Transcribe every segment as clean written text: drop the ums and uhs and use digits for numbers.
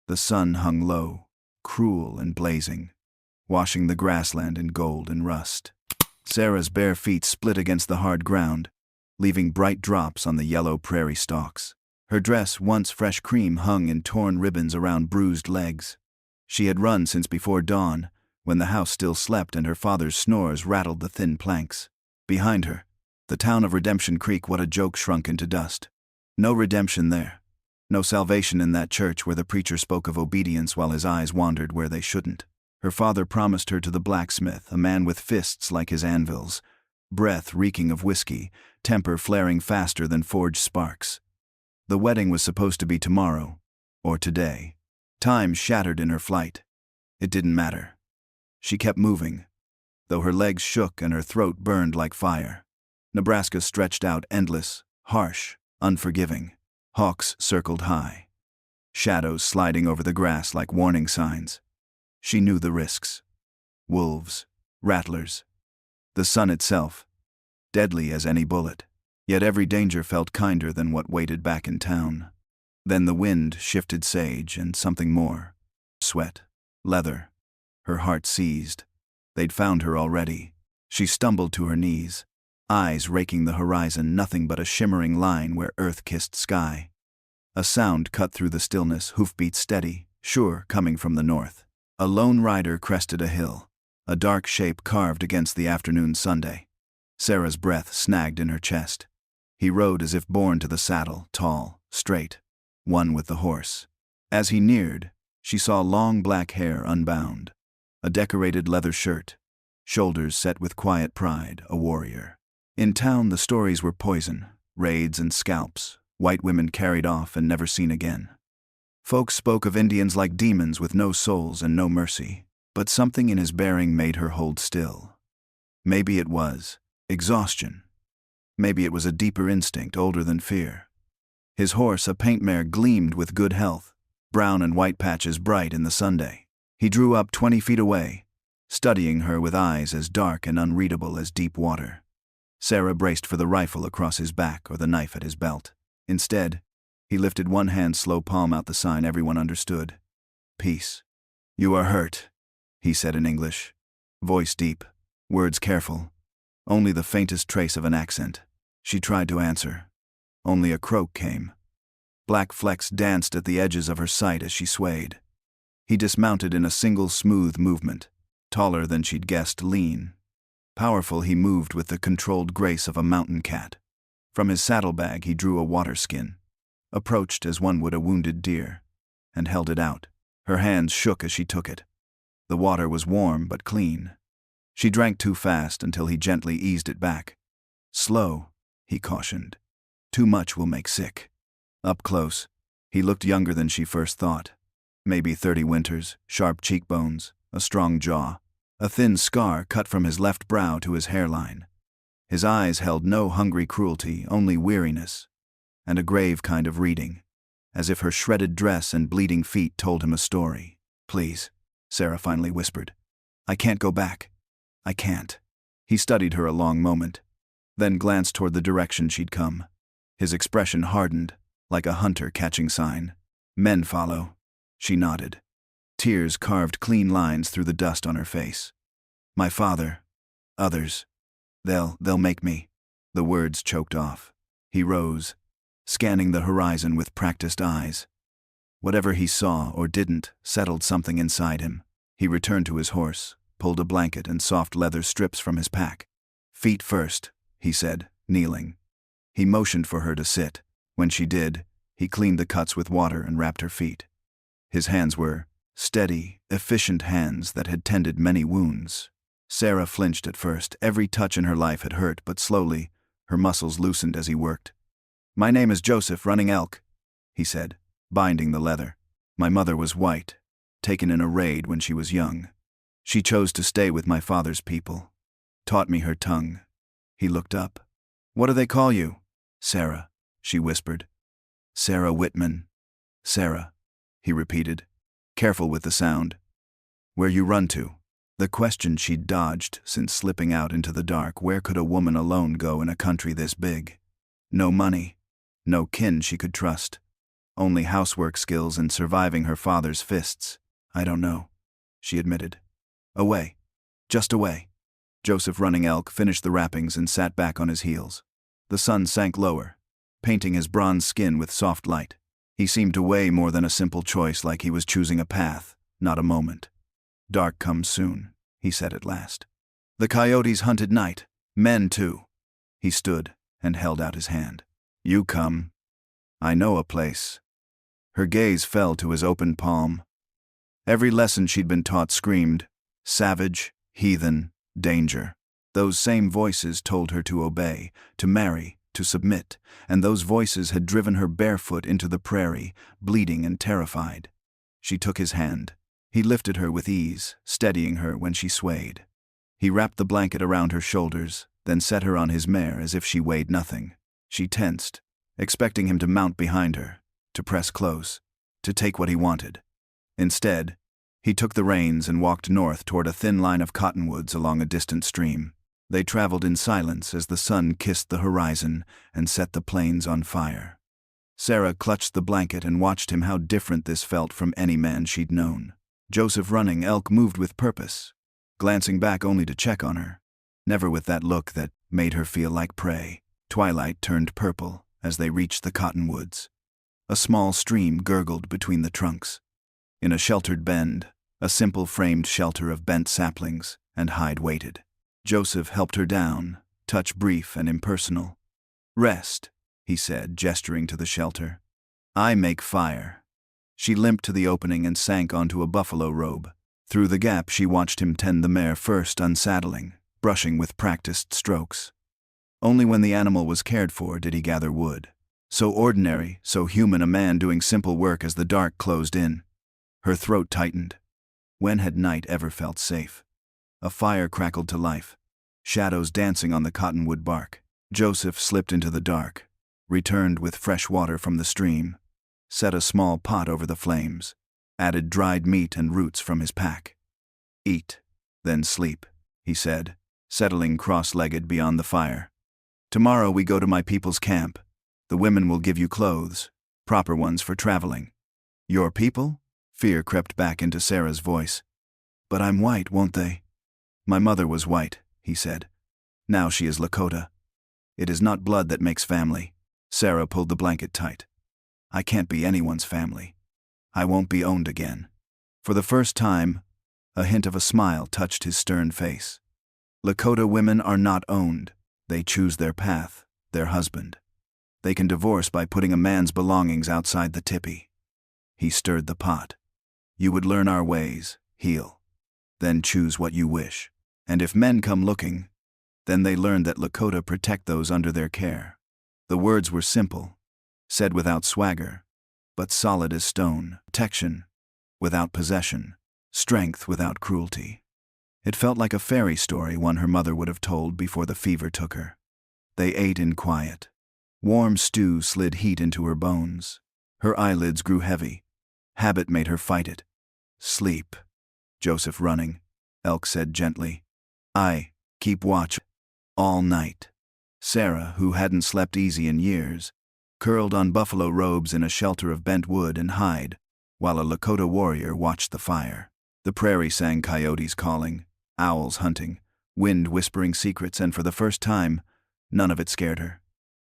The sun hung low, cruel and blazing, washing the grassland in gold and rust. Sarah's bare feet split against the hard ground, leaving bright drops on the yellow prairie stalks. Her dress, once fresh cream, hung in torn ribbons around bruised legs. She had run since before dawn, when the house still slept and her father's snores rattled the thin planks. Behind her, the town of Redemption Creek, what a joke, shrunk into dust. No redemption there. No salvation in that church where the preacher spoke of obedience while his eyes wandered where they shouldn't. Her father promised her to the blacksmith, a man with fists like his anvils, breath reeking of whiskey, temper flaring faster than forged sparks. The wedding was supposed to be tomorrow, or today. Time shattered in her flight. It didn't matter. She kept moving, though her legs shook and her throat burned like fire. Nebraska stretched out endless, harsh, unforgiving. Hawks circled high, shadows sliding over the grass like warning signs. She knew the risks. Wolves, rattlers, the sun itself, deadly as any bullet. Yet every danger felt kinder than what waited back in town. Then the wind shifted sage and something more. Sweat, leather. Her heart seized. They'd found her already. She stumbled to her knees, eyes raking the horizon, nothing but a shimmering line where earth kissed sky. A sound cut through the stillness, hoofbeats steady, sure, coming from the north. A lone rider crested a hill, a dark shape carved against the afternoon Sunday. Sarah's breath snagged in her chest. He rode as if born to the saddle, tall, straight, one with the horse. As he neared, she saw long black hair unbound, a decorated leather shirt, shoulders set with quiet pride, a warrior. In town the stories were poison, raids and scalps, white women carried off and never seen again. Folks spoke of Indians like demons with no souls and no mercy, but something in his bearing made her hold still. Maybe it was exhaustion. Maybe it was a deeper instinct older than fear. His horse, a paint mare, gleamed with good health, brown and white patches bright in the Sunday. He drew up 20 feet away, studying her with eyes as dark and unreadable as deep water. Sarah braced for the rifle across his back or the knife at his belt. Instead, he lifted one hand, slow palm out the sign everyone understood. Peace. You are hurt, he said in English, voice deep, words careful, only the faintest trace of an accent. She tried to answer. Only a croak came. Black flecks danced at the edges of her sight as she swayed. He dismounted in a single smooth movement, taller than she'd guessed, lean. Powerful, he moved with the controlled grace of a mountain cat. From his saddlebag he drew a water skin, approached as one would a wounded deer, and held it out. Her hands shook as she took it. The water was warm but clean. She drank too fast until he gently eased it back. Slow, he cautioned. Too much will make sick. Up close, he looked younger than she first thought. Maybe 30 winters, sharp cheekbones, a strong jaw, a thin scar cut from his left brow to his hairline. His eyes held no hungry cruelty, only weariness, and a grave kind of reading, as if her shredded dress and bleeding feet told him a story. Please, Sarah finally whispered. I can't go back. I can't. He studied her a long moment, then glanced toward the direction she'd come. His expression hardened, like a hunter catching sign. Men follow. She nodded. Tears carved clean lines through the dust on her face. My father. Others. They'll make me. The words choked off. He rose, scanning the horizon with practiced eyes. Whatever he saw or didn't settled something inside him. He returned to his horse, pulled a blanket and soft leather strips from his pack. Feet first, he said, kneeling. He motioned for her to sit. When she did, he cleaned the cuts with water and wrapped her feet. His hands were steady, efficient hands that had tended many wounds. Sarah flinched at first. Every touch in her life had hurt, but slowly, her muscles loosened as he worked. My name is Joseph, Running Elk, he said, binding the leather. My mother was white, taken in a raid when she was young. She chose to stay with my father's people. Taught me her tongue. He looked up. What do they call you? Sarah, she whispered. Sarah Whitman. Sarah, he repeated, careful with the sound. Where you run to? The question she'd dodged since slipping out into the dark. Where could a woman alone go in a country this big? No money, no kin she could trust. Only housework skills and surviving her father's fists. I don't know, she admitted. Away. Just away. Joseph Running Elk finished the wrappings and sat back on his heels. The sun sank lower, painting his bronze skin with soft light. He seemed to weigh more than a simple choice, like he was choosing a path, not a moment. Dark comes soon, he said at last. The coyotes hunted night, men too. He stood and held out his hand. You come. I know a place. Her gaze fell to his open palm. Every lesson she'd been taught screamed, savage, heathen, danger. Those same voices told her to obey, to marry, to submit, and those voices had driven her barefoot into the prairie, bleeding and terrified. She took his hand. He lifted her with ease, steadying her when she swayed. He wrapped the blanket around her shoulders, then set her on his mare as if she weighed nothing. She tensed, expecting him to mount behind her, to press close, to take what he wanted. Instead, he took the reins and walked north toward a thin line of cottonwoods along a distant stream. They traveled in silence as the sun kissed the horizon and set the plains on fire. Sarah clutched the blanket and watched him. How different this felt from any man she'd known. Joseph Running Elk moved with purpose, glancing back only to check on her, never with that look that made her feel like prey. Twilight turned purple as they reached the cottonwoods. A small stream gurgled between the trunks. In a sheltered bend, a simple framed shelter of bent saplings and hide waited. Joseph helped her down, touch brief and impersonal. Rest, he said, gesturing to the shelter. I make fire. She limped to the opening and sank onto a buffalo robe. Through the gap she watched him tend the mare, first unsaddling, brushing with practiced strokes. Only when the animal was cared for did he gather wood. So ordinary, so human, a man doing simple work as the dark closed in. Her throat tightened. When had night ever felt safe? A fire crackled to life, shadows dancing on the cottonwood bark. Joseph slipped into the dark, returned with fresh water from the stream, set a small pot over the flames, added dried meat and roots from his pack. Eat, then sleep, he said, settling cross-legged beyond the fire. Tomorrow we go to my people's camp. The women will give you clothes, proper ones for traveling. Your people? Fear crept back into Sarah's voice. But I'm white, won't they? My mother was white, he said. Now she is Lakota. It is not blood that makes family. Sarah pulled the blanket tight. I can't be anyone's family. I won't be owned again. For the first time, a hint of a smile touched his stern face. Lakota women are not owned. They choose their path, their husband. They can divorce by putting a man's belongings outside the tipi. He stirred the pot. You would learn our ways, heal. Then choose what you wish. And if men come looking, then they learn that Lakota protect those under their care. The words were simple, said without swagger, but solid as stone. Protection without possession, strength without cruelty. It felt like a fairy story, one her mother would have told before the fever took her. They ate in quiet. Warm stew slid heat into her bones. Her eyelids grew heavy. Habit made her fight it. Sleep, Joseph Running Elk said gently. I keep watch all night. Sarah, who hadn't slept easy in years, curled on buffalo robes in a shelter of bent wood and hide, while a Lakota warrior watched the fire. The prairie sang coyotes calling, owls hunting, wind whispering secrets, and for the first time, none of it scared her.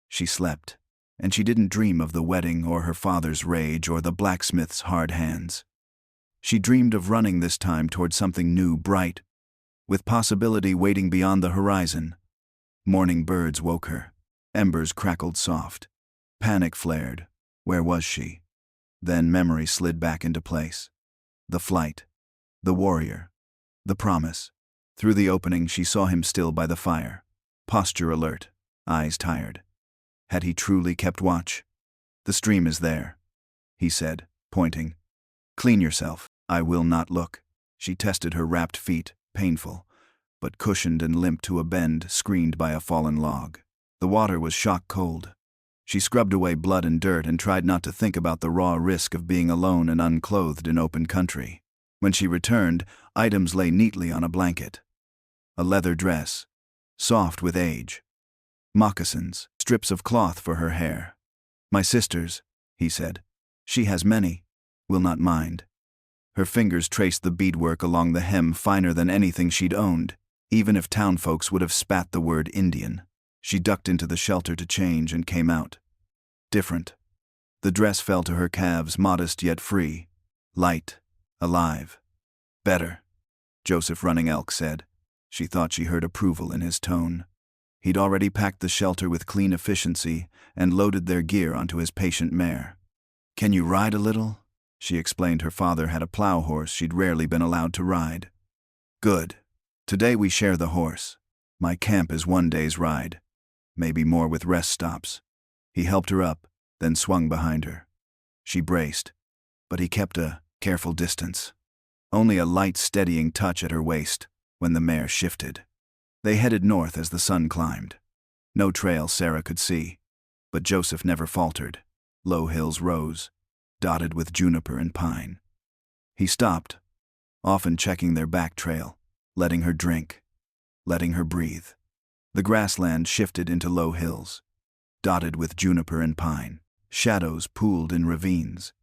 She slept, and she didn't dream of the wedding or her father's rage or the blacksmith's hard hands. She dreamed of running this time toward something new, bright, with possibility waiting beyond the horizon. Morning birds woke her. Embers crackled soft. Panic flared. Where was she? Then memory slid back into place. The flight. The warrior. The promise. Through the opening she saw him still by the fire. Posture alert. Eyes tired. Had he truly kept watch? The stream is there, he said, pointing. Clean yourself. I will not look. She tested her wrapped feet, painful, but cushioned and limp to a bend screened by a fallen log. The water was shock cold. She scrubbed away blood and dirt and tried not to think about the raw risk of being alone and unclothed in open country. When she returned, items lay neatly on a blanket. A leather dress, soft with age. Moccasins, strips of cloth for her hair. My sister's, he said. She has many. Will not mind. Her fingers traced the beadwork along the hem finer than anything she'd owned, even if townfolks would have spat the word Indian. She ducked into the shelter to change and came out. Different. The dress fell to her calves, modest yet free. Light. Alive. Better, Joseph Running Elk said. She thought she heard approval in his tone. He'd already packed the shelter with clean efficiency and loaded their gear onto his patient mare. Can you ride a little? She explained her father had a plow horse she'd rarely been allowed to ride. Good. Today we share the horse. My camp is 1 day's ride. Maybe more with rest stops. He helped her up, then swung behind her. She braced, but he kept a careful distance. Only a light steadying touch at her waist when the mare shifted. They headed north as the sun climbed. No trail Sarah could see, but Joseph never faltered. Low hills rose, dotted with juniper and pine. He stopped, often checking their back trail, letting her drink, letting her breathe. The grassland shifted into low hills, dotted with juniper and pine. Shadows pooled in ravines.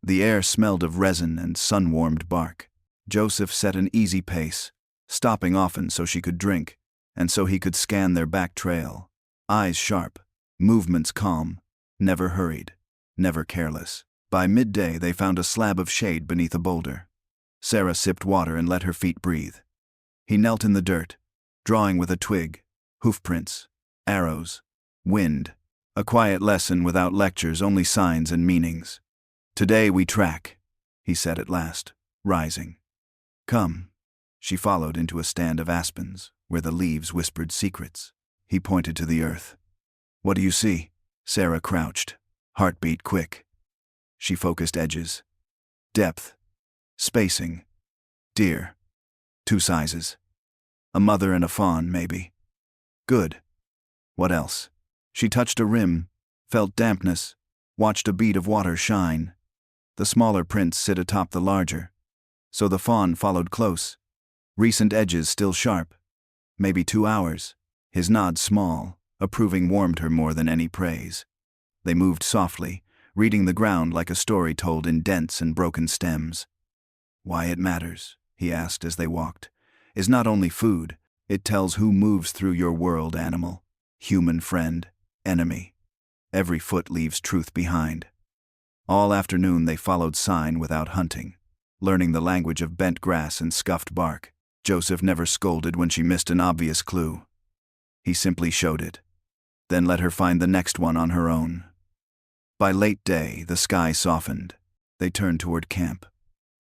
The air smelled of resin and sun-warmed bark. Joseph set an easy pace, stopping often so she could drink, and so he could scan their back trail. Eyes sharp, movements calm, never hurried, never careless. By midday they found a slab of shade beneath a boulder. Sarah sipped water and let her feet breathe. He knelt in the dirt, drawing with a twig, hoofprints, arrows, wind. A quiet lesson without lectures, only signs and meanings. Today we track, he said at last, rising. Come. She followed into a stand of aspens, where the leaves whispered secrets. He pointed to the earth. What do you see? Sarah crouched, heartbeat quick. She focused edges. Depth. Spacing. Deer. 2 sizes. A mother and a fawn, maybe. Good. What else? She touched a rim, felt dampness, watched a bead of water shine. The smaller prints sit atop the larger. So the fawn followed close. Recent edges still sharp. Maybe 2 hours. His nod small, approving warmed her more than any praise. They moved softly, reading the ground like a story told in dents and broken stems. Why it matters, he asked as they walked, is not only food, it tells who moves through your world, animal, human friend, enemy. Every foot leaves truth behind. All afternoon they followed sign without hunting, learning the language of bent grass and scuffed bark. Joseph never scolded when she missed an obvious clue. He simply showed it, then let her find the next one on her own. By late day, the sky softened. They turned toward camp,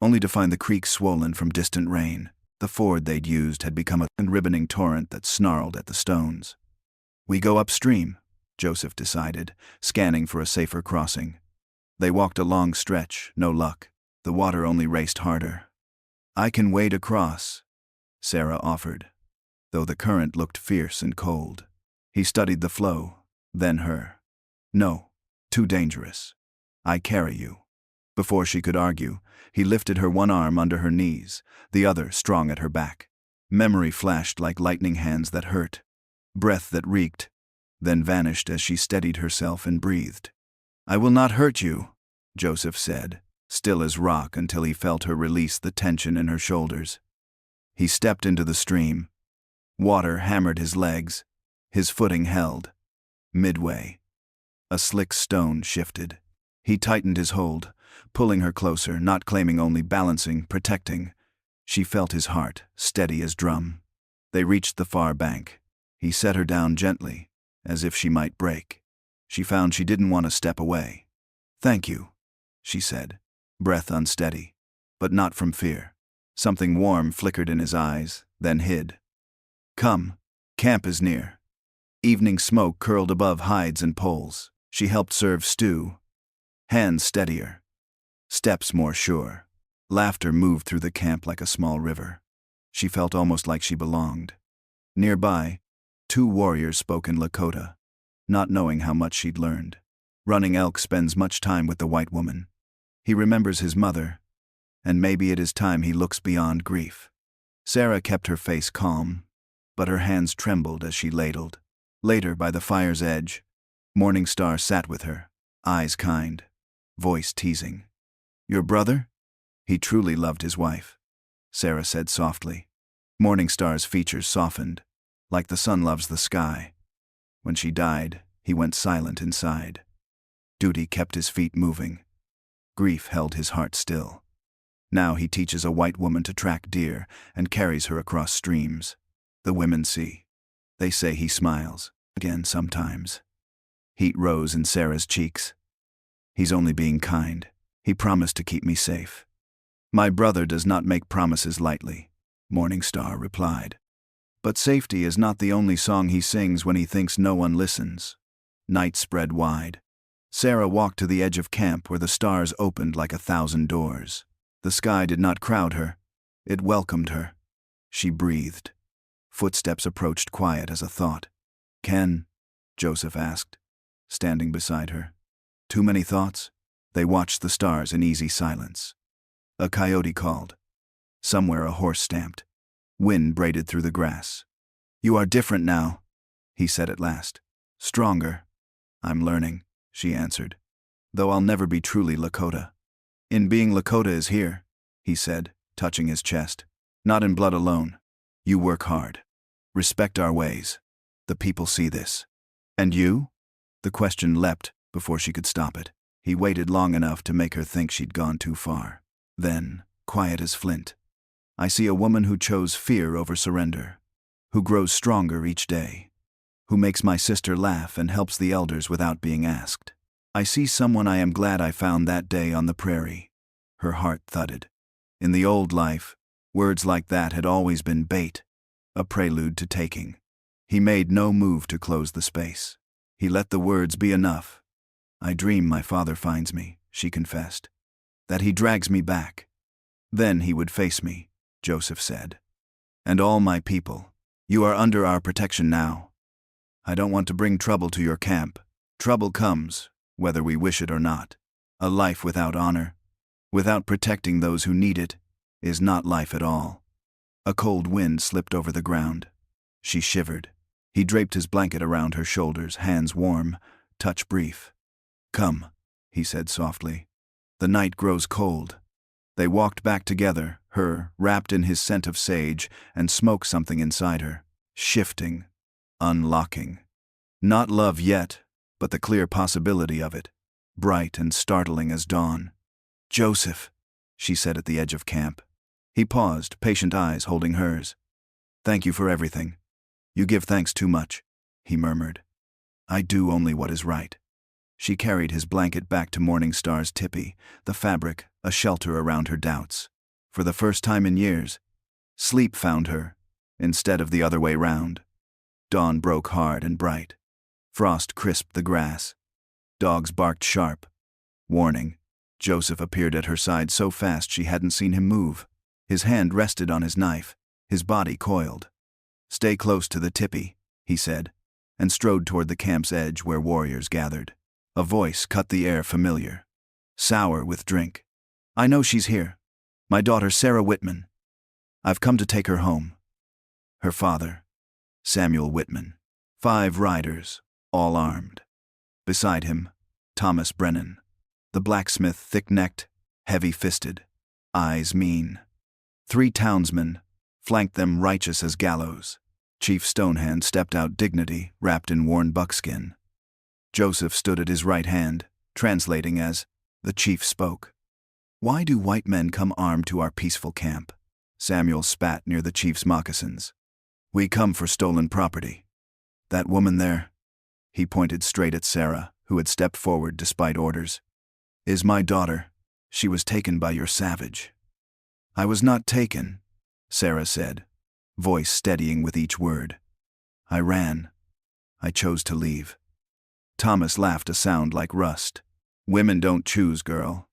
only to find the creek swollen from distant rain. The ford they'd used had become a ribboning torrent that snarled at the stones. We go upstream, Joseph decided, scanning for a safer crossing. They walked a long stretch, no luck. The water only raced harder. I can wade across, Sarah offered, though the current looked fierce and cold. He studied the flow, then her. No, too dangerous. I carry you. Before she could argue, he lifted her one arm under her knees, the other strong at her back. Memory flashed like lightning hands that hurt, breath that reeked, then vanished as she steadied herself and breathed. I will not hurt you, Joseph said, still as rock until he felt her release the tension in her shoulders. He stepped into the stream. Water hammered his legs. His footing held. Midway, a slick stone shifted. He tightened his hold, pulling her closer, not claiming only balancing, protecting. She felt his heart, steady as drum. They reached the far bank. He set her down gently, as if she might break. She found she didn't want to step away. Thank you, she said, breath unsteady, but not from fear. Something warm flickered in his eyes, then hid. Come, camp is near. Evening smoke curled above hides and poles. She helped serve stew. Hands steadier. Steps more sure. Laughter moved through the camp like a small river. She felt almost like she belonged. Nearby, 2 warriors spoke in Lakota, not knowing how much she'd learned. Running Elk spends much time with the white woman. He remembers his mother, and maybe it is time he looks beyond grief. Sarah kept her face calm, but her hands trembled as she ladled. Later, by the fire's edge, Morning Star sat with her, eyes kind, voice teasing. Your brother? He truly loved his wife, Sarah said softly. Morningstar's features softened, like the sun loves the sky. When she died, he went silent inside. Duty kept his feet moving. Grief held his heart still. Now he teaches a white woman to track deer and carries her across streams. The women see. They say he smiles, again sometimes. Heat rose in Sarah's cheeks. He's only being kind. He promised to keep me safe. My brother does not make promises lightly, Morningstar replied. But safety is not the only song he sings when he thinks no one listens. Night spread wide. Sarah walked to the edge of camp where the stars opened like 1,000 doors. The sky did not crowd her. It welcomed her. She breathed. Footsteps approached quiet as a thought. Ken? Joseph asked, standing beside her. Too many thoughts? They watched the stars in easy silence. A coyote called. Somewhere a horse stamped. Wind braided through the grass. You are different now, he said at last. Stronger. I'm learning, she answered. Though I'll never be truly Lakota. In being Lakota is here, he said, touching his chest. Not in blood alone. You work hard. Respect our ways. The people see this. And you? The question leapt before she could stop it. He waited long enough to make her think she'd gone too far. Then, quiet as flint, I see a woman who chose fear over surrender, who grows stronger each day, who makes my sister laugh and helps the elders without being asked. I see someone I am glad I found that day on the prairie. Her heart thudded. In the old life, words like that had always been bait, a prelude to taking. He made no move to close the space. He let the words be enough. I dream my father finds me, she confessed. That he drags me back. Then he would face me, Joseph said. And all my people, you are under our protection now. I don't want to bring trouble to your camp. Trouble comes, whether we wish it or not. A life without honor, without protecting those who need it, is not life at all. A cold wind slipped over the ground. She shivered. He draped his blanket around her shoulders, hands warm, touch brief. Come, he said softly. The night grows cold. They walked back together, her wrapped in his scent of sage, and smoke something inside her, shifting, unlocking. Not love yet, but the clear possibility of it, bright and startling as dawn. Joseph, she said at the edge of camp. He paused, patient eyes holding hers. Thank you for everything. You give thanks too much, he murmured. I do only what is right. She carried his blanket back to Morningstar's tipi, the fabric, a shelter around her doubts. For the first time in years, sleep found her, instead of the other way round. Dawn broke hard and bright. Frost crisped the grass. Dogs barked sharp. Warning. Joseph appeared at her side so fast she hadn't seen him move. His hand rested on his knife, his body coiled. Stay close to the tipi, he said, and strode toward the camp's edge where warriors gathered. A voice cut the air familiar, sour with drink. I know she's here. My daughter Sarah Whitman. I've come to take her home. Her father, Samuel Whitman. 5 riders, all armed. Beside him, Thomas Brennan, the blacksmith, thick-necked, heavy-fisted, eyes mean. 3 townsmen flanked them, righteous as gallows. Chief Stonehand stepped out, dignity wrapped in worn buckskin. Joseph stood at his right hand, translating as the chief spoke. Why do white men come armed to our peaceful camp? Samuel spat near the chief's moccasins. We come for stolen property. That woman there, he pointed straight at Sarah, who had stepped forward despite orders, is my daughter. She was taken by your savage. I was not taken, Sarah said, voice steadying with each word. I ran. I chose to leave. Thomas laughed, a sound like rust. Women don't choose, girl.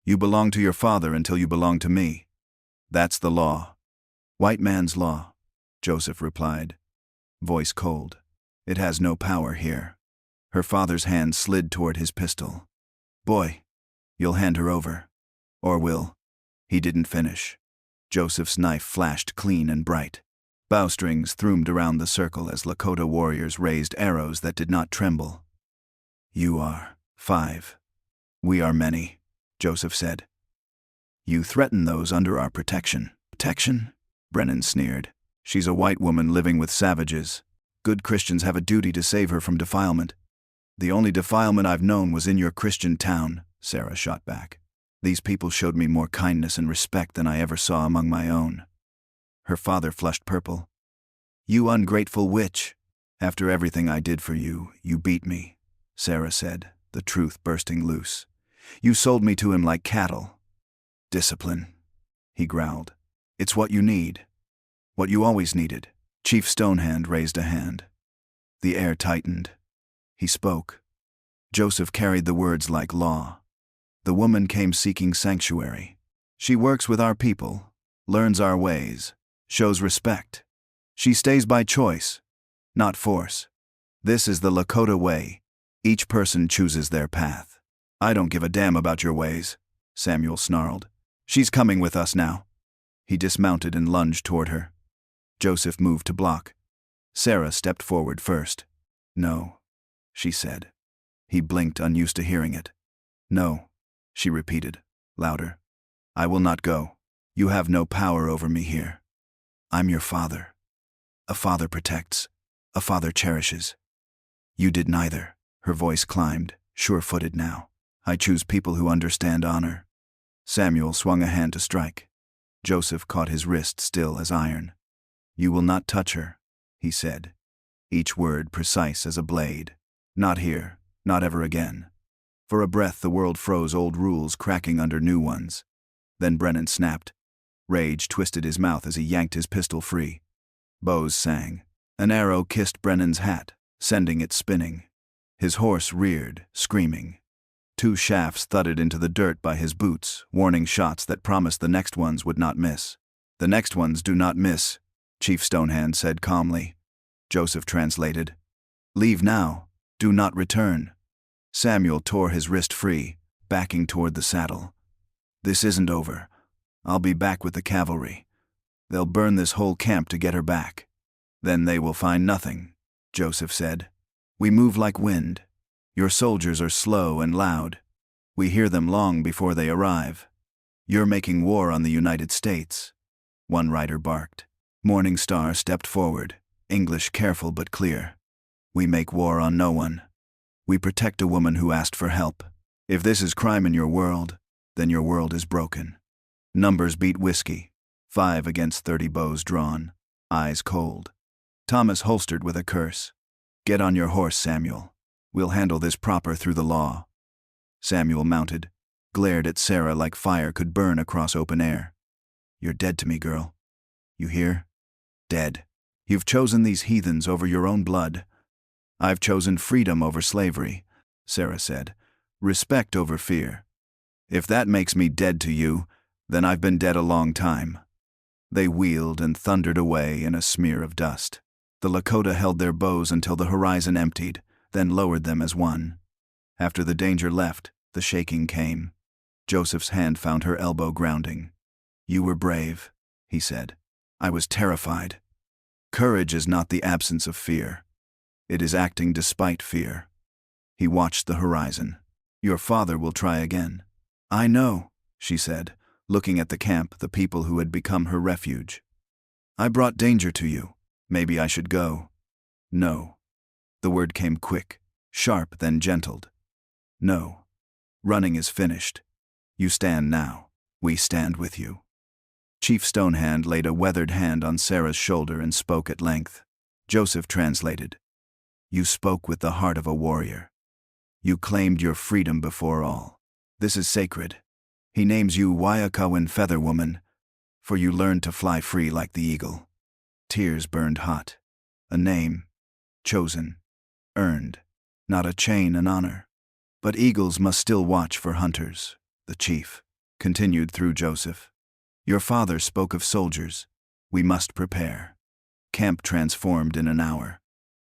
You belong to your father until you belong to me. That's the law. White man's law, Joseph replied, voice cold. It has no power here. Her father's hand slid toward his pistol. Boy, you'll hand her over. Or will. He didn't finish. Joseph's knife flashed clean and bright. Bowstrings throomed around the circle as Lakota warriors raised arrows that did not tremble. You are 5. We are many, Joseph said. You threaten those under our protection. Protection? Brennan sneered. She's a white woman living with savages. Good Christians have a duty to save her from defilement. The only defilement I've known was in your Christian town, Sarah shot back. These people showed me more kindness and respect than I ever saw among my own. Her father flushed purple. You ungrateful witch. After everything I did for you, you beat me, Sarah said, the truth bursting loose. You sold me to him like cattle. Discipline, he growled. It's what you need. What you always needed. Chief Stonehand raised a hand. The air tightened. He spoke. Joseph carried the words like law. The woman came seeking sanctuary. She works with our people, learns our ways, shows respect. She stays by choice, not force. This is the Lakota way. Each person chooses their path. I don't give a damn about your ways, Samuel snarled. She's coming with us now. He dismounted and lunged toward her. Joseph moved to block. Sarah stepped forward first. No, she said. He blinked, unused to hearing it. No, she repeated, louder. I will not go. You have no power over me here. I'm your father. A father protects. A father cherishes. You did neither. Her voice climbed, sure-footed now. I choose people who understand honor. Samuel swung a hand to strike. Joseph caught his wrist still as iron. You will not touch her, he said, each word precise as a blade. Not here, not ever again. For a breath the world froze, old rules cracking under new ones. Then Brennan snapped. Rage twisted his mouth as he yanked his pistol free. Bows sang. An arrow kissed Brennan's hat, sending it spinning. His horse reared, screaming. 2 shafts thudded into the dirt by his boots, warning shots that promised the next ones would not miss. The next ones do not miss, Chief Stonehand said calmly. Joseph translated. Leave now. Do not return. Samuel tore his wrist free, backing toward the saddle. This isn't over. I'll be back with the cavalry. They'll burn this whole camp to get her back. Then they will find nothing, Joseph said. We move like wind. Your soldiers are slow and loud. We hear them long before they arrive. You're making war on the United States, one rider barked. Morning Star stepped forward, English careful but clear. We make war on no one. We protect a woman who asked for help. If this is crime in your world, then your world is broken. Numbers beat whiskey. 5 against 30 bows drawn, eyes cold. Thomas holstered with a curse. Get on your horse, Samuel. We'll handle this proper through the law. Samuel mounted, glared at Sarah like fire could burn across open air. You're dead to me, girl. You hear? Dead. You've chosen these heathens over your own blood. I've chosen freedom over slavery, Sarah said. Respect over fear. If that makes me dead to you, then I've been dead a long time. They wheeled and thundered away in a smear of dust. The Lakota held their bows until the horizon emptied, then lowered them as one. After the danger left, the shaking came. Joseph's hand found her elbow grounding. You were brave, he said. I was terrified. Courage is not the absence of fear. It is acting despite fear. He watched the horizon. Your father will try again. I know, she said, looking at the camp, the people who had become her refuge. I brought danger to you. Maybe I should go. No. The word came quick, sharp, then gentled. No. Running is finished. You stand now. We stand with you. Chief Stonehand laid a weathered hand on Sarah's shoulder and spoke at length. Joseph translated. You spoke with the heart of a warrior. You claimed your freedom before all. This is sacred. He names you Wyakawin Feather Woman, for you learned to fly free like the eagle. Tears burned hot. A name. Chosen. Earned. Not a chain, an honor. But eagles must still watch for hunters, the chief continued through Joseph. Your father spoke of soldiers. We must prepare. Camp transformed in an hour.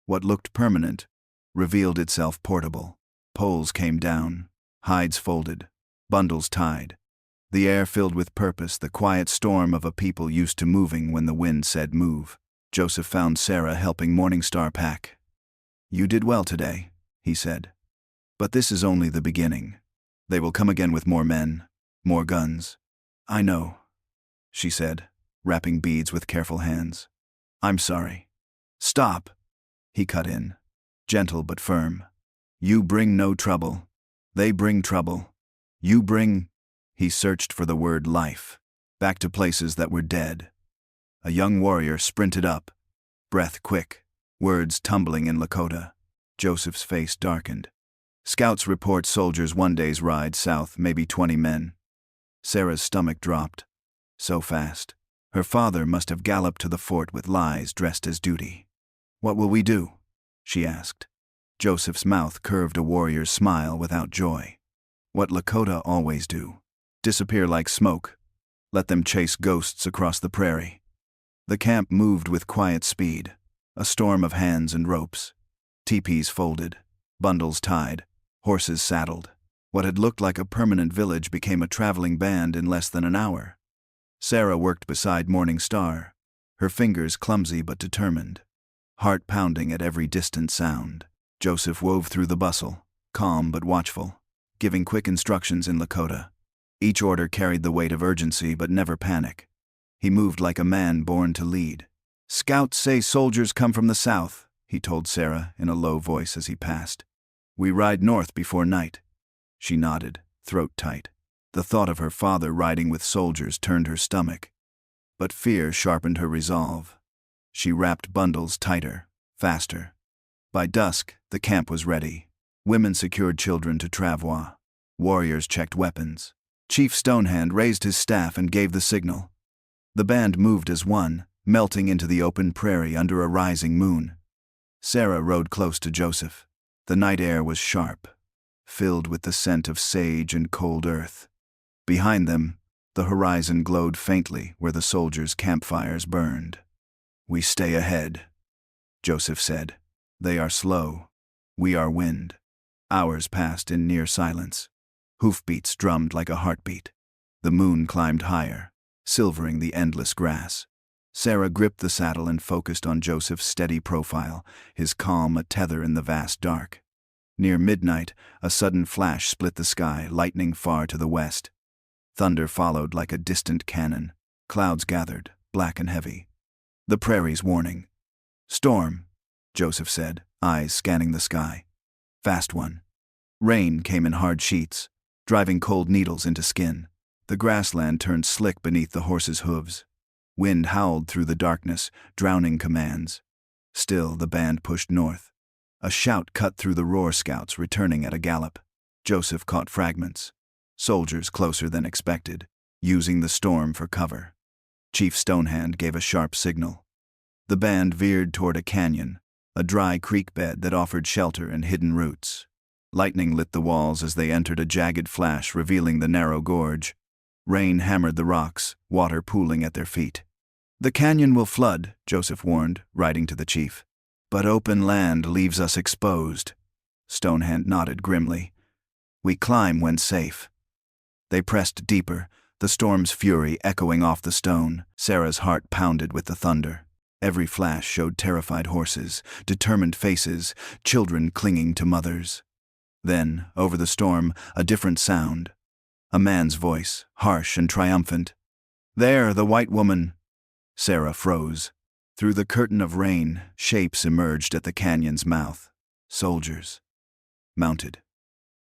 What looked permanent revealed itself portable. Poles came down, hides folded, bundles tied. The air filled with purpose, the quiet storm of a people used to moving when the wind said move. Joseph found Sarah helping Morningstar pack. You did well today, he said. But this is only the beginning. They will come again with more men, more guns. I know, she said, wrapping beads with careful hands. I'm sorry. Stop, he cut in, gentle but firm. You bring no trouble. They bring trouble. You bring... He searched for the word life, back to places that were dead. A young warrior sprinted up, breath quick, words tumbling in Lakota. Joseph's face darkened. Scouts report soldiers one day's ride south, maybe 20 men. Sarah's stomach dropped. So fast. Her father must have galloped to the fort with lies dressed as duty. What will we do? She asked. Joseph's mouth curved a warrior's smile without joy. What Lakota always do. Disappear like smoke. Let them chase ghosts across the prairie. The camp moved with quiet speed, a storm of hands and ropes. Teepees folded, bundles tied, horses saddled. What had looked like a permanent village became a traveling band in less than an hour. Sarah worked beside Morning Star, her fingers clumsy but determined, heart pounding at every distant sound. Joseph wove through the bustle, calm but watchful, giving quick instructions in Lakota. Each order carried the weight of urgency but never panic. He moved like a man born to lead. Scouts say soldiers come from the south, he told Sarah in a low voice as he passed. We ride north before night. She nodded, throat tight. The thought of her father riding with soldiers turned her stomach. But fear sharpened her resolve. She wrapped bundles tighter, faster. By dusk, the camp was ready. Women secured children to travois. Warriors checked weapons. Chief Stonehand raised his staff and gave the signal. The band moved as one, melting into the open prairie under a rising moon. Sarah rode close to Joseph. The night air was sharp, filled with the scent of sage and cold earth. Behind them, the horizon glowed faintly where the soldiers' campfires burned. We stay ahead, Joseph said. They are slow. We are wind. Hours passed in near silence. Hoofbeats drummed like a heartbeat. The moon climbed higher, silvering the endless grass. Sarah gripped the saddle and focused on Joseph's steady profile, his calm a tether in the vast dark. Near midnight, a sudden flash split the sky, lightning far to the west. Thunder followed like a distant cannon. Clouds gathered, black and heavy. The prairie's warning. Storm, Joseph said, eyes scanning the sky. Fast one. Rain came in hard sheets, driving cold needles into skin. The grassland turned slick beneath the horses' hooves. Wind howled through the darkness, drowning commands. Still, the band pushed north. A shout cut through the roar, scouts returning at a gallop. Joseph caught fragments. Soldiers closer than expected, using the storm for cover. Chief Stonehand gave a sharp signal. The band veered toward a canyon, a dry creek bed that offered shelter and hidden roots. Lightning lit the walls as they entered a jagged flash, revealing the narrow gorge. Rain hammered the rocks, water pooling at their feet. The canyon will flood, Joseph warned, riding to the chief. But open land leaves us exposed. Stonehand nodded grimly. We climb when safe. They pressed deeper, the storm's fury echoing off the stone. Sarah's heart pounded with the thunder. Every flash showed terrified horses, determined faces, children clinging to mothers. Then, over the storm, a different sound. A man's voice, harsh and triumphant. There, the white woman. Sarah froze. Through the curtain of rain, shapes emerged at the canyon's mouth. Soldiers. Mounted.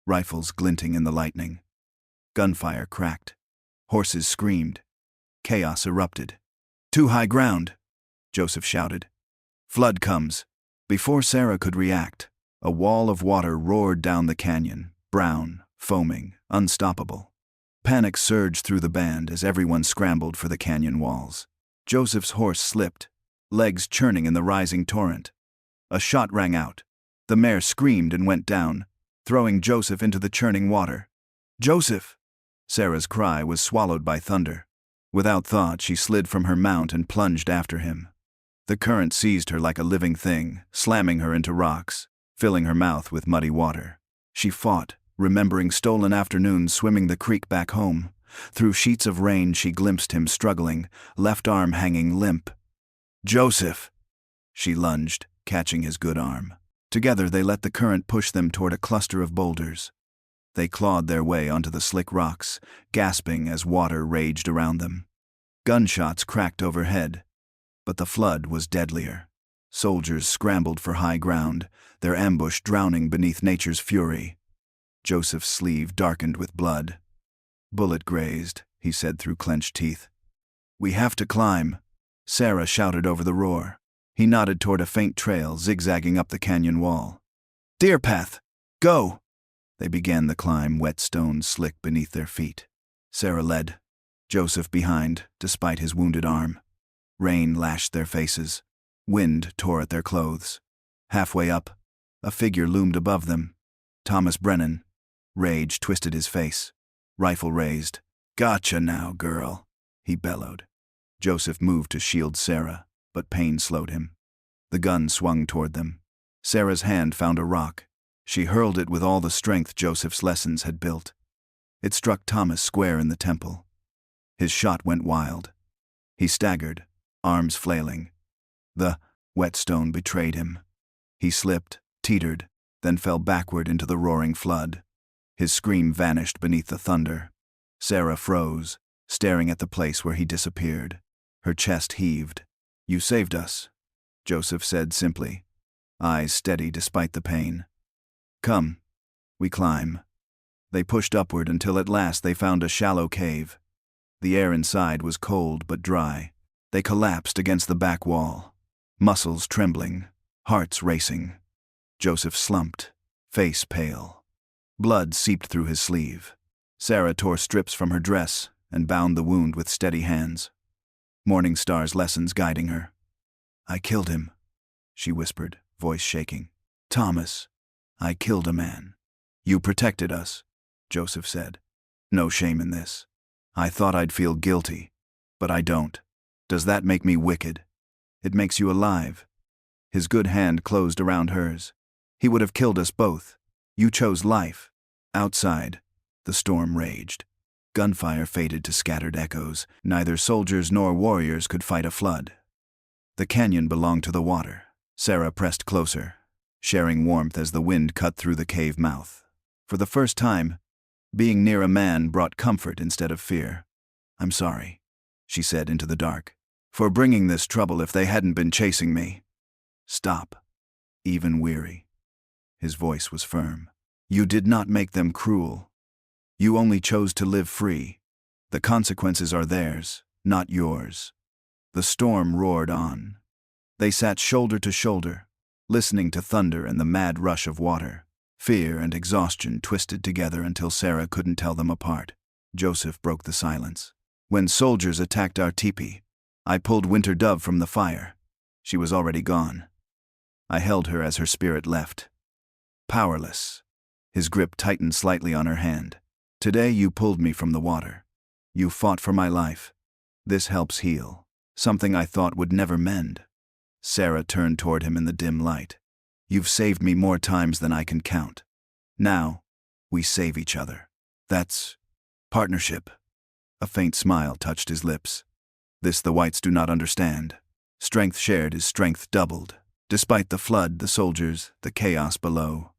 Rifles glinting in the lightning. Gunfire cracked. Horses screamed. Chaos erupted. Too high ground, Joseph shouted. Flood comes. Before Sarah could react, a wall of water roared down the canyon, brown, foaming, unstoppable. Panic surged through the band as everyone scrambled for the canyon walls. Joseph's horse slipped, legs churning in the rising torrent. A shot rang out. The mare screamed and went down, throwing Joseph into the churning water. Joseph! Sarah's cry was swallowed by thunder. Without thought, she slid from her mount and plunged after him. The current seized her like a living thing, slamming her into rocks, filling her mouth with muddy water. She fought, remembering stolen afternoons swimming the creek back home. Through sheets of rain she glimpsed him struggling, left arm hanging limp. Joseph! She lunged, catching his good arm. Together they let the current push them toward a cluster of boulders. They clawed their way onto the slick rocks, gasping as water raged around them. Gunshots cracked overhead, but the flood was deadlier. Soldiers scrambled for high ground, their ambush drowning beneath nature's fury. Joseph's sleeve darkened with blood. "Bullet grazed," he said through clenched teeth. "We have to climb," Sarah shouted over the roar. He nodded toward a faint trail zigzagging up the canyon wall. "Deer path! Go!" They began the climb, wet stones slick beneath their feet. Sarah led, Joseph behind, despite his wounded arm. Rain lashed their faces. Wind tore at their clothes. Halfway up, a figure loomed above them. Thomas Brennan. Rage twisted his face. Rifle raised. "Gotcha now, girl," he bellowed. Joseph moved to shield Sarah, but pain slowed him. The gun swung toward them. Sarah's hand found a rock. She hurled it with all the strength Joseph's lessons had built. It struck Thomas square in the temple. His shot went wild. He staggered, arms flailing. The whetstone betrayed him. He slipped, teetered, then fell backward into the roaring flood. His scream vanished beneath the thunder. Sarah froze, staring at the place where he disappeared. Her chest heaved. "You saved us," Joseph said simply, eyes steady despite the pain. "Come, we climb." They pushed upward until at last they found a shallow cave. The air inside was cold but dry. They collapsed against the back wall, muscles trembling, hearts racing. Joseph slumped, face pale. Blood seeped through his sleeve. Sarah tore strips from her dress and bound the wound with steady hands. Morning Star's lessons guiding her. "I killed him," she whispered, voice shaking. "Thomas, I killed a man." "You protected us," Joseph said. "No shame in this. I thought I'd feel guilty, but I don't. Does that make me wicked? It makes you alive." His good hand closed around hers. "He would have killed us both. You chose life." Outside, the storm raged. Gunfire faded to scattered echoes. Neither soldiers nor warriors could fight a flood. The canyon belonged to the water. Sarah pressed closer, sharing warmth as the wind cut through the cave mouth. For the first time, being near a man brought comfort instead of fear. "I'm sorry," she said into the dark, "for bringing this trouble if they hadn't been chasing me." "Stop," even weary. His voice was firm. "You did not make them cruel. You only chose to live free. The consequences are theirs, not yours." The storm roared on. They sat shoulder to shoulder, listening to thunder and the mad rush of water. Fear and exhaustion twisted together until Sarah couldn't tell them apart. Joseph broke the silence. "When soldiers attacked our teepee, I pulled Winter Dove from the fire. She was already gone. I held her as her spirit left. Powerless." His grip tightened slightly on her hand. "Today you pulled me from the water. You fought for my life. This helps heal. Something I thought would never mend." Sarah turned toward him in the dim light. "You've saved me more times than I can count. Now, we save each other. That's partnership." A faint smile touched his lips. "This the whites do not understand. Strength shared is strength doubled. Despite the flood, the soldiers, the chaos below."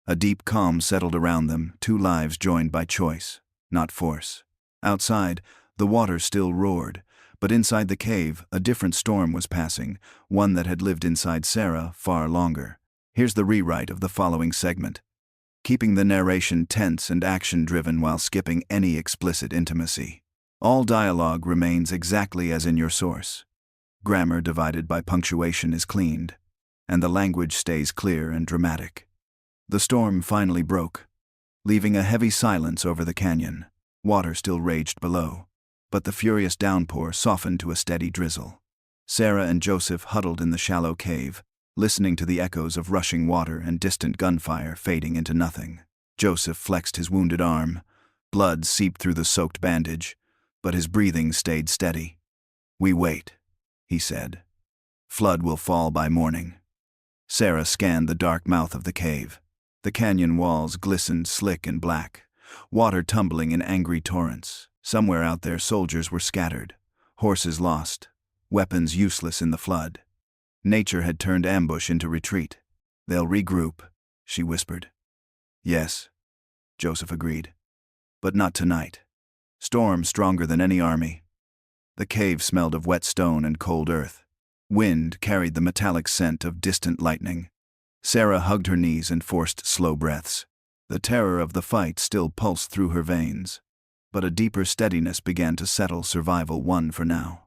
A deep calm settled around them, two lives joined by choice, not force. Outside, the water still roared, but inside the cave, a different storm was passing, one that had lived inside Sarah far longer. Here's the rewrite of the following segment, keeping the narration tense and action-driven while skipping any explicit intimacy. All dialogue remains exactly as in your source. Grammar divided by punctuation is cleaned, and the language stays clear and dramatic. The storm finally broke, leaving a heavy silence over the canyon. Water still raged below, but the furious downpour softened to a steady drizzle. Sarah and Joseph huddled in the shallow cave, listening to the echoes of rushing water and distant gunfire fading into nothing. Joseph flexed his wounded arm. Blood seeped through the soaked bandage, but his breathing stayed steady. "We wait," he said. "Flood will fall by morning." Sarah scanned the dark mouth of the cave. The canyon walls glistened slick and black, water tumbling in angry torrents. Somewhere out there soldiers were scattered, horses lost, weapons useless in the flood. Nature had turned ambush into retreat. "They'll regroup," she whispered. "Yes, Joseph agreed. But not tonight. Storm stronger than any army. The cave smelled of wet stone and cold earth. Wind carried the metallic scent of distant lightning. Sarah hugged her knees and forced slow breaths. The terror of the fight still pulsed through her veins. But a deeper steadiness began to settle. Survival won for now.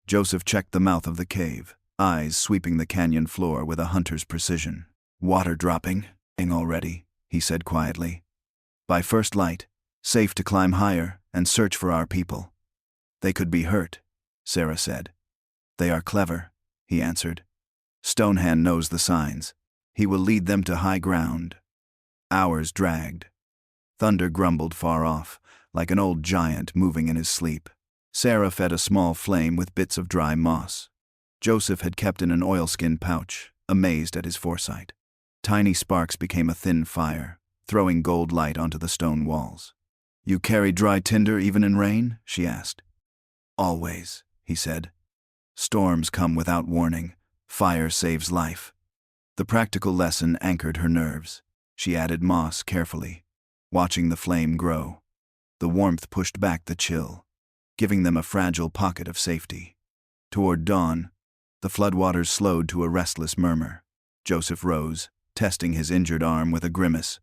Joseph checked the mouth of the cave, eyes sweeping the canyon floor with a hunter's precision. Water dropping already, he said quietly. By first light, safe to climb higher and search for our people. They could be hurt, Sarah said. They are clever, he answered. Stonehand knows the signs. He will lead them to high ground. Hours dragged. Thunder grumbled far off, like an old giant moving in his sleep. Sarah fed a small flame with bits of dry moss. Joseph had kept in an oilskin pouch, amazed at his foresight. Tiny sparks became a thin fire, throwing gold light onto the stone walls. You carry dry tinder even in rain? She asked. Always, he said. Storms come without warning. Fire saves life. The practical lesson anchored her nerves. She added moss carefully, watching the flame grow. The warmth pushed back the chill, giving them a fragile pocket of safety. Toward dawn, the floodwaters slowed to a restless murmur. Joseph rose, testing his injured arm with a grimace.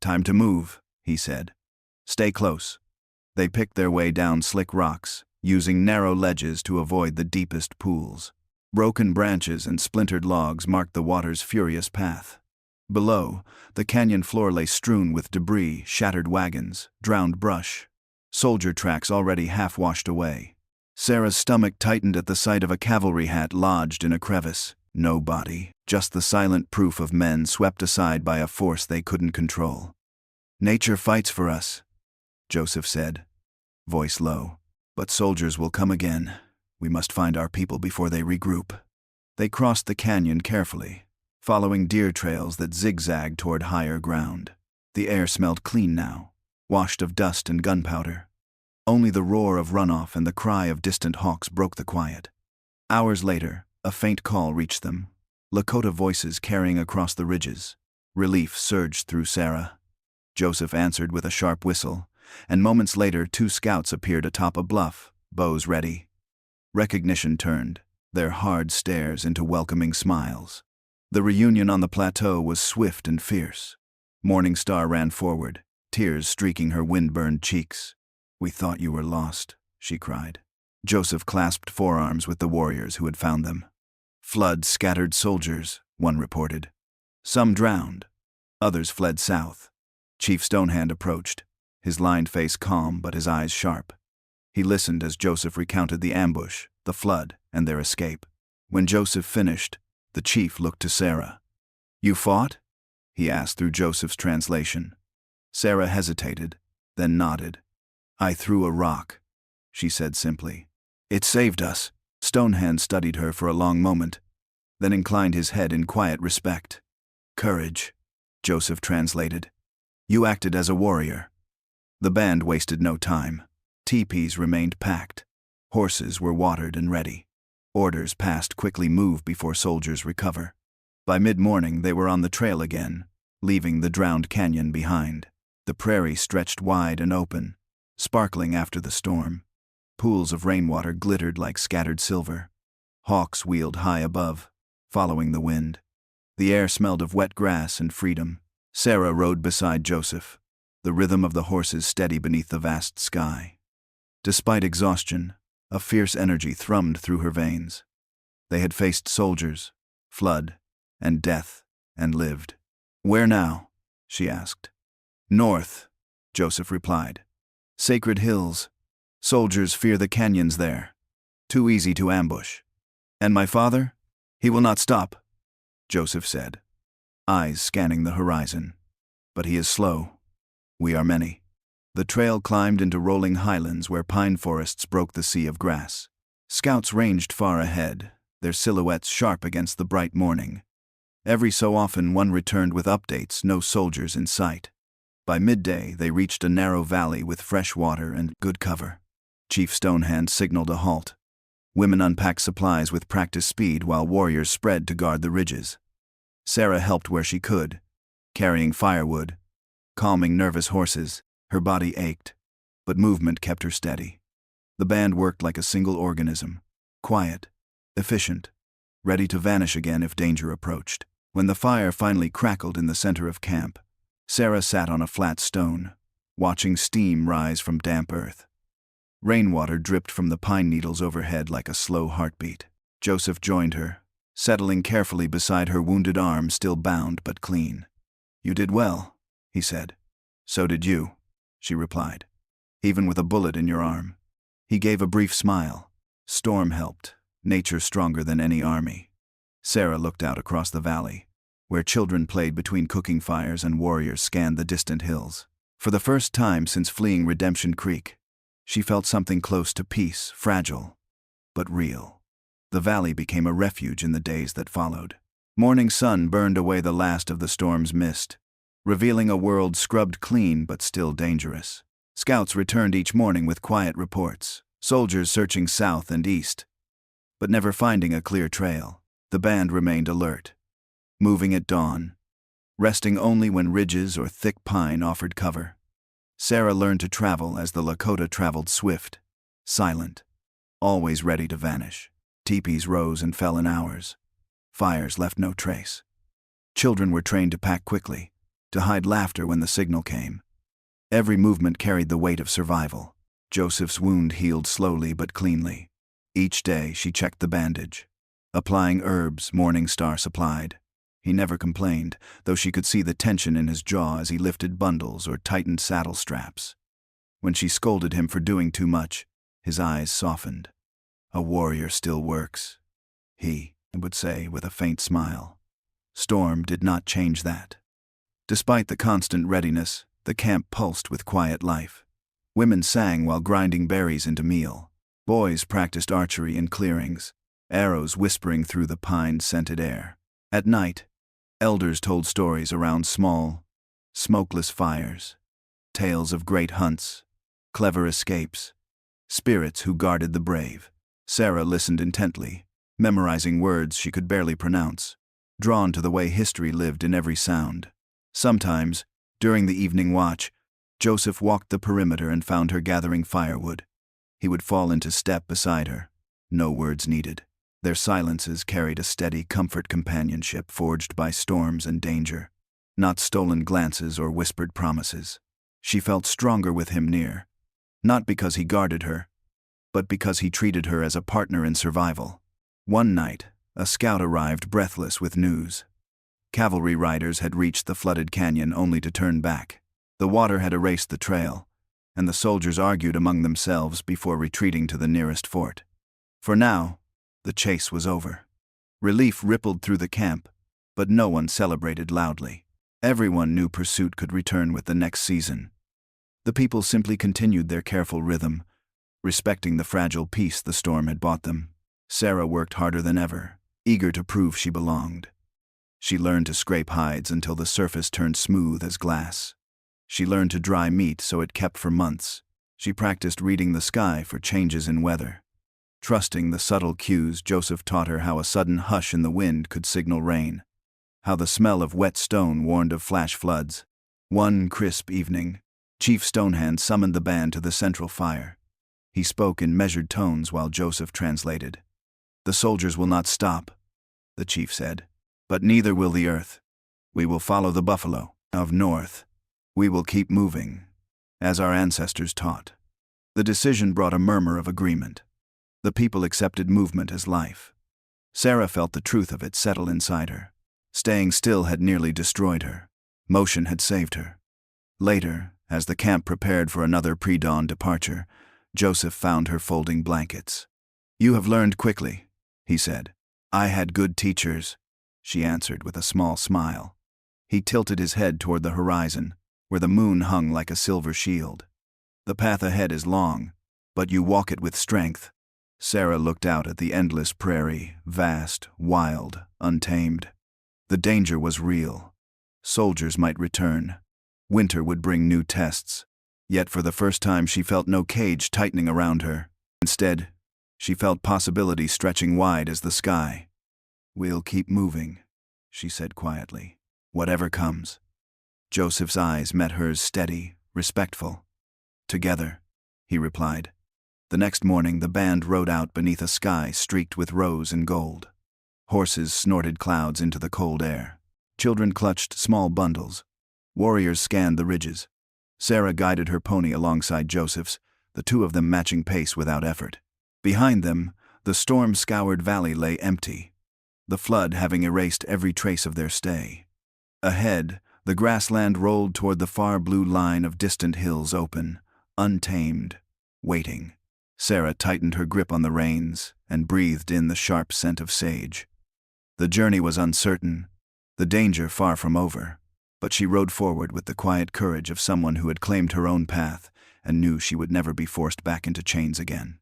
Time to move, he said. Stay close. They picked their way down slick rocks, using narrow ledges to avoid the deepest pools. Broken branches and splintered logs marked the water's furious path. Below, the canyon floor lay strewn with debris, shattered wagons, drowned brush, soldier tracks already half washed away. Sarah's stomach tightened at the sight of a cavalry hat lodged in a crevice. No body, just the silent proof of men swept aside by a force they couldn't control. Nature fights for us, Joseph said, voice low. But soldiers will come again. We must find our people before they regroup. They crossed the canyon carefully, following deer trails that zigzagged toward higher ground. The air smelled clean now, washed of dust and gunpowder. Only the roar of runoff and the cry of distant hawks broke the quiet. Hours later, a faint call reached them, Lakota voices carrying across the ridges. Relief surged through Sarah. Joseph answered with a sharp whistle, and moments later 2 scouts appeared atop a bluff, bows ready. Recognition turned, their hard stares into welcoming smiles. The reunion on the plateau was swift and fierce. Morning Star ran forward, tears streaking her wind-burned cheeks. We thought you were lost, she cried. Joseph clasped forearms with the warriors who had found them. Flood scattered soldiers, one reported. Some drowned, others fled south. Chief Stonehand approached, his lined face calm but his eyes sharp. He listened as Joseph recounted the ambush, the flood, and their escape. When Joseph finished, the chief looked to Sarah. You fought? He asked through Joseph's translation. Sarah hesitated, then nodded. I threw a rock, she said simply. It saved us. Stonehand studied her for a long moment, then inclined his head in quiet respect. Courage, Joseph translated. You acted as a warrior. The band wasted no time. Teepees remained packed. Horses were watered and ready. Orders passed quickly move before soldiers recover. By mid-morning they were on the trail again, leaving the drowned canyon behind. The prairie stretched wide and open, sparkling after the storm. Pools of rainwater glittered like scattered silver. Hawks wheeled high above, following the wind. The air smelled of wet grass and freedom. Sarah rode beside Joseph, the rhythm of the horses steady beneath the vast sky. Despite exhaustion, a fierce energy thrummed through her veins. They had faced soldiers, flood, and death, and lived. Where now? She asked. North, Joseph replied. Sacred hills. Soldiers fear the canyons there. Too easy to ambush. And my father? He will not stop, Joseph said, eyes scanning the horizon. But he is slow. We are many. The trail climbed into rolling highlands where pine forests broke the sea of grass. Scouts ranged far ahead, their silhouettes sharp against the bright morning. Every so often one returned with updates, no soldiers in sight. By midday they reached a narrow valley with fresh water and good cover. Chief Stonehand signaled a halt. Women unpacked supplies with practiced speed while warriors spread to guard the ridges. Sarah helped where she could, carrying firewood, calming nervous horses. Her body ached, but movement kept her steady. The band worked like a single organism, quiet, efficient, ready to vanish again if danger approached. When the fire finally crackled in the center of camp, Sarah sat on a flat stone, watching steam rise from damp earth. Rainwater dripped from the pine needles overhead like a slow heartbeat. Joseph joined her, settling carefully beside her wounded arm, still bound but clean. "You did well," he said. "So did you," she replied. "Even with a bullet in your arm." He gave a brief smile. Storm helped, nature stronger than any army. Sarah looked out across the valley, where children played between cooking fires and warriors scanned the distant hills. For the first time since fleeing Redemption Creek, she felt something close to peace, fragile, but real. The valley became a refuge in the days that followed. Morning sun burned away the last of the storm's mist, revealing a world scrubbed clean but still dangerous. Scouts returned each morning with quiet reports, soldiers searching south and east, but never finding a clear trail. The band remained alert, moving at dawn, resting only when ridges or thick pine offered cover. Sarah learned to travel as the Lakota traveled, swift, silent, always ready to vanish. Teepees rose and fell in hours. Fires left no trace. Children were trained to pack quickly, to hide laughter when the signal came. Every movement carried the weight of survival. Joseph's wound healed slowly but cleanly. Each day she checked the bandage, applying herbs Morning Star supplied. He never complained, though she could see the tension in his jaw as he lifted bundles or tightened saddle straps. When she scolded him for doing too much, his eyes softened. "A warrior still works," he would say with a faint smile. Storm did not change that. Despite the constant readiness, the camp pulsed with quiet life. Women sang while grinding berries into meal. Boys practiced archery in clearings, arrows whispering through the pine-scented air. At night, elders told stories around small, smokeless fires, tales of great hunts, clever escapes, spirits who guarded the brave. Sarah listened intently, memorizing words she could barely pronounce, drawn to the way history lived in every sound. Sometimes, during the evening watch, Joseph walked the perimeter and found her gathering firewood. He would fall into step beside her, no words needed. Their silences carried a steady companionship forged by storms and danger, not stolen glances or whispered promises. She felt stronger with him near, not because he guarded her, but because he treated her as a partner in survival. One night, a scout arrived breathless with news. Cavalry riders had reached the flooded canyon only to turn back. The water had erased the trail, and the soldiers argued among themselves before retreating to the nearest fort. For now, the chase was over. Relief rippled through the camp, but no one celebrated loudly. Everyone knew pursuit could return with the next season. The people simply continued their careful rhythm, respecting the fragile peace the storm had bought them. Sarah worked harder than ever, eager to prove she belonged. She learned to scrape hides until the surface turned smooth as glass. She learned to dry meat so it kept for months. She practiced reading the sky for changes in weather. Trusting the subtle cues, Joseph taught her how a sudden hush in the wind could signal rain, how the smell of wet stone warned of flash floods. One crisp evening, Chief Stonehand summoned the band to the central fire. He spoke in measured tones while Joseph translated. "The soldiers will not stop," the chief said, "but neither will the earth. We will follow the buffalo of north. We will keep moving, as our ancestors taught." The decision brought a murmur of agreement. The people accepted movement as life. Sarah felt the truth of it settle inside her. Staying still had nearly destroyed her. Motion had saved her. Later, as the camp prepared for another pre-dawn departure, Joseph found her folding blankets. "You have learned quickly," he said. "I had good teachers," she answered with a small smile. He tilted his head toward the horizon, where the moon hung like a silver shield. "The path ahead is long, but you walk it with strength." Sarah looked out at the endless prairie, vast, wild, untamed. The danger was real. Soldiers might return. Winter would bring new tests. Yet for the first time she felt no cage tightening around her. Instead, she felt possibility stretching wide as the sky. "We'll keep moving," she said quietly. "Whatever comes." Joseph's eyes met hers, steady, respectful. "Together," he replied. The next morning the band rode out beneath a sky streaked with rose and gold. Horses snorted clouds into the cold air. Children clutched small bundles. Warriors scanned the ridges. Sarah guided her pony alongside Joseph's, the two of them matching pace without effort. Behind them, the storm-scoured valley lay empty, the flood having erased every trace of their stay. Ahead, the grassland rolled toward the far blue line of distant hills, open, untamed, waiting. Sarah tightened her grip on the reins and breathed in the sharp scent of sage. The journey was uncertain, the danger far from over, but she rode forward with the quiet courage of someone who had claimed her own path and knew she would never be forced back into chains again.